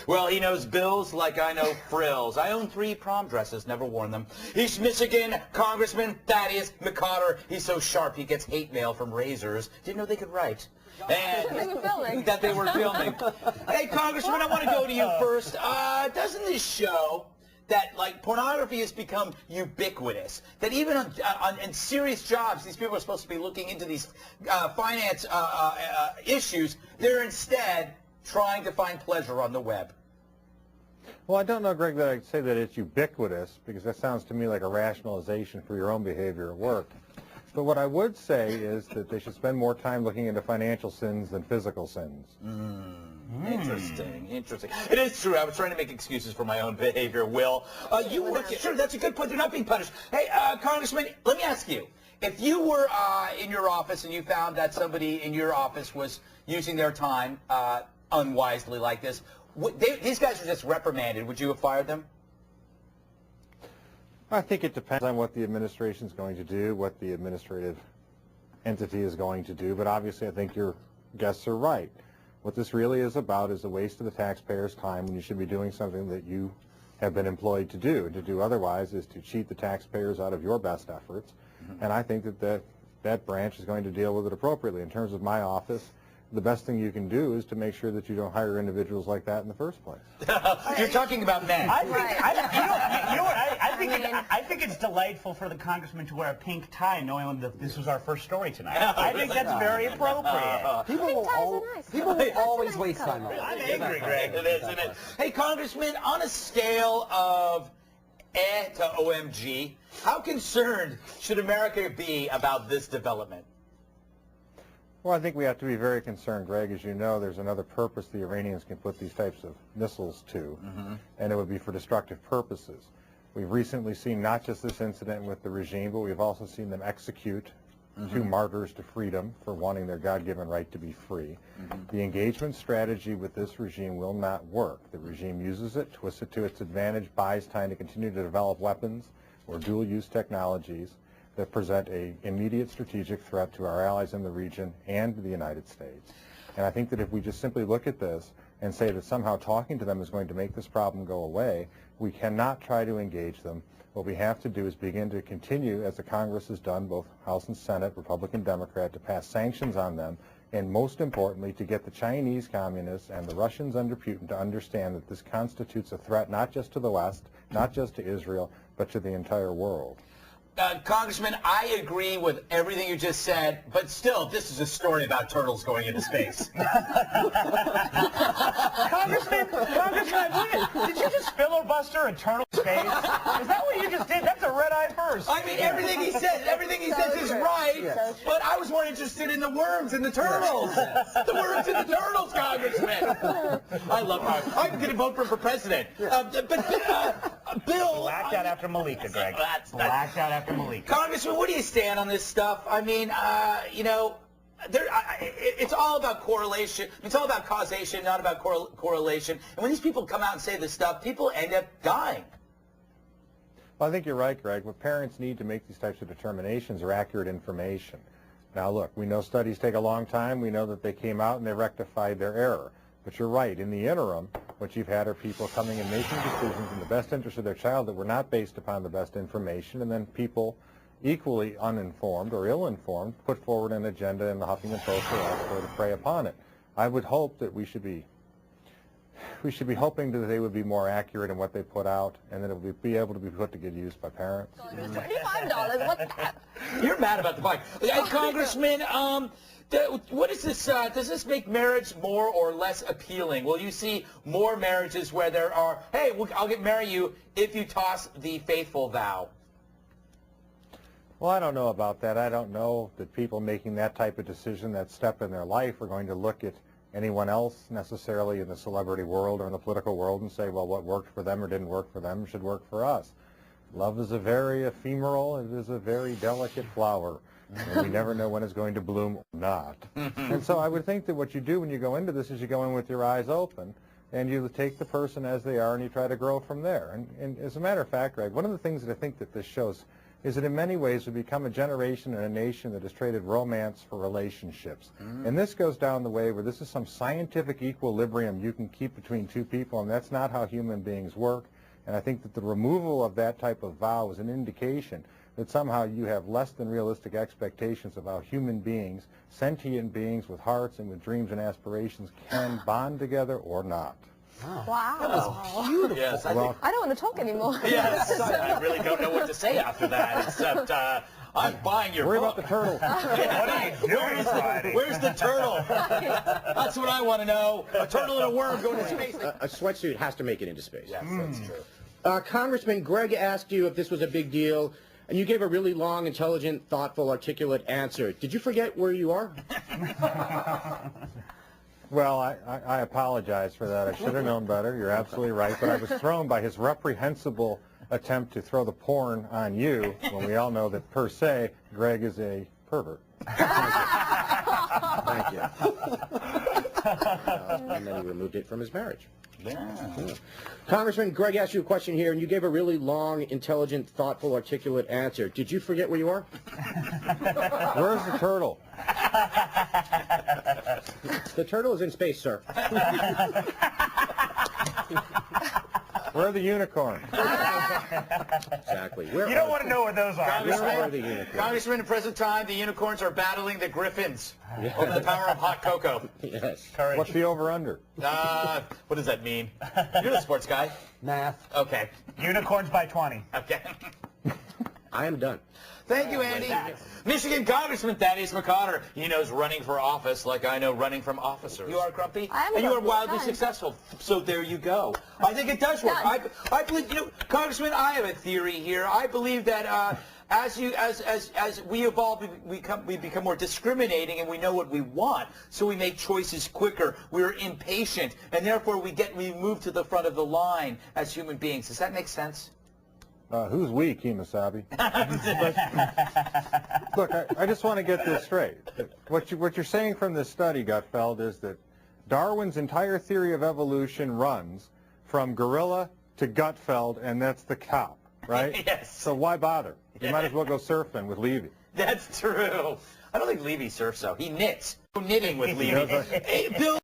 Well, he knows bills like I know frills. I own 3 prom dresses, never worn them. He's Michigan Congressman Thaddeus McCotter. He's so sharp he gets hate mail from razors. Didn't know they could write. And that they were filming. Hey, Congressman, I want to go to you first. Doesn't this show that, like, pornography has become ubiquitous? That even in serious jobs, these people are supposed to be looking into these finance issues. They're instead trying to find pleasure on the web. Well, I don't know, Greg, that I'd say that it's ubiquitous, because that sounds to me like a rationalization for your own behavior at work. But what I would say is that they should spend more time looking into financial sins than physical sins. Interesting, interesting. It is true. I was trying to make excuses for my own behavior, Will. You work, sure, that's a good point. They're not being punished. Hey, Congressman, let me ask you. If you were in your office and you found that somebody in your office was using their time unwisely like this, these guys are just reprimanded. Would you have fired them? I think it depends on what the administration is going to do, what the administrative entity is going to do, but obviously I think your guests are right. What this really is about is a waste of the taxpayers' time when you should be doing something that you have been employed to do. And to do otherwise is to cheat the taxpayers out of your best efforts. And I think that branch is going to deal with it appropriately. In terms of my office, the best thing you can do is to make sure that you don't hire individuals like that in the first place. You're talking about men. I think it's delightful for the congressman to wear a pink tie, knowing that this was our first story tonight. I think that's very appropriate. People will always waste time on it. I'm angry, Greg. It is, isn't it? Hey, Congressman, on a scale of to OMG, how concerned should America be about this development? Well, I think we have to be very concerned, Greg. As you know, there's another purpose the Iranians can put these types of missiles to, and it would be for destructive purposes. We've recently seen not just this incident with the regime, but we've also seen them execute 2 martyrs to freedom for wanting their God-given right to be free. The engagement strategy with this regime will not work. The regime uses it, twists it to its advantage, buys time to continue to develop weapons or dual-use technologies that present an immediate strategic threat to our allies in the region and the United States. And I think that if we just simply look at this and say that somehow talking to them is going to make this problem go away, we cannot try to engage them. What we have to do is begin to continue, as the Congress has done, both House and Senate, Republican, Democrat, to pass sanctions on them, and most importantly, to get the Chinese communists and the Russians under Putin to understand that this constitutes a threat not just to the West, not just to Israel, but to the entire world. Congressman, I agree with everything you just said, but still, this is a story about turtles going into space. Congressman, did you just filibuster a turtle space? Is that what you just did? That's a red-eye first. I mean, everything he says is right, but I was more interested in the worms and the turtles. The worms and the turtles, Congressman. I love him. I'm going to vote for him for president. Bill. Blacked out after Malika, Greg. Blacked out after Malika. Congressman, where do you stand on this stuff? I mean, you know, it's all about correlation. It's all about causation, not about correlation. And when these people come out and say this stuff, people end up dying. Well, I think you're right, Greg. What parents need to make these types of determinations are accurate information. Now, look, we know studies take a long time. We know that they came out and they rectified their error. But you're right. In the interim, what you've had are people coming and making decisions in the best interest of their child that were not based upon the best information, and then people equally uninformed or ill-informed put forward an agenda in the Huffington Post or elsewhere to prey upon it. I would hope that we should be hoping that they would be more accurate in what they put out, and that it would be able to be put to good use by parents. $25, what's that? You're mad about the bike. Hey, Congressman, what is this? Does this make marriage more or less appealing? Will you see more marriages where there are, hey, I'll marry you if you toss the faithful vow? Well, I don't know about that. I don't know that people making that type of decision, that step in their life, are going to look at anyone else necessarily in the celebrity world or in the political world and say, well, what worked for them or didn't work for them should work for us. Love is a very ephemeral, it is a very delicate flower, and we never know when it's going to bloom or not. And so I would think that what you do when you go into this is you go in with your eyes open, and you take the person as they are and you try to grow from there. And as a matter of fact, Greg, one of the things that I think that this shows is that in many ways we've become a generation and a nation that has traded romance for relationships. And this goes down the way where this is some scientific equilibrium you can keep between two people, and that's not how human beings work. And I think that the removal of that type of vow is an indication that somehow you have less than realistic expectations of how human beings, sentient beings with hearts and with dreams and aspirations, can bond together or not. Wow. That was Beautiful. Yes, I think, I don't want to talk anymore. yes, I really don't know what to say after that, except I'm buying your Worry book. about the turtle. What are you doing, Friday? Where's the turtle? That's what I want to know. A turtle and a worm going to space. A sweatsuit has to make it into space. Yes, that's true. Congressman, Greg asked you if this was a big deal, and you gave a really long, intelligent, thoughtful, articulate answer. Did you forget where you are? Well, I apologize for that. I should have known better. You're absolutely right. But I was thrown by his reprehensible attempt to throw the porn on you when we all know that, per se, Greg is a pervert. Thank you. And then he removed it from his marriage. Yeah. Congressman, Greg asked you a question here, and you gave a really long, intelligent, thoughtful, articulate answer. Did you forget where you are? Where's the turtle? The turtle is in space, sir. Where are the unicorns? Exactly. Where You don't are- want to know what those are. Where are the unicorns? Congressman, in present time, the unicorns are battling the griffins over the power of hot cocoa. Yes. Courage. What's the over-under? What does that mean? You're the sports guy. Math. Okay. Unicorns by 20. Okay. I am done. Thank you, Andy. Michigan Congressman Thaddeus McCotter. He knows running for office like I know running from officers. You are grumpy? I am and you are grumpy, wildly fine. successful. So there you go. I think it does work. Done. I believe, Congressman, I have a theory here. I believe that as we evolve, we become more discriminating, and we know what we want, so we make choices quicker. We're impatient, and therefore we move to the front of the line as human beings. Does that make sense? Who's we, Kemosabe? Look, I just want to get this straight. What you're saying from this study, Gutfeld, is that Darwin's entire theory of evolution runs from gorilla to Gutfeld, and that's the cop, right? Yes. So why bother? You might as well go surfing with Levy. That's true. I don't think Levy surfs, though. He knits. Knitting with Levy. Hey, Bill.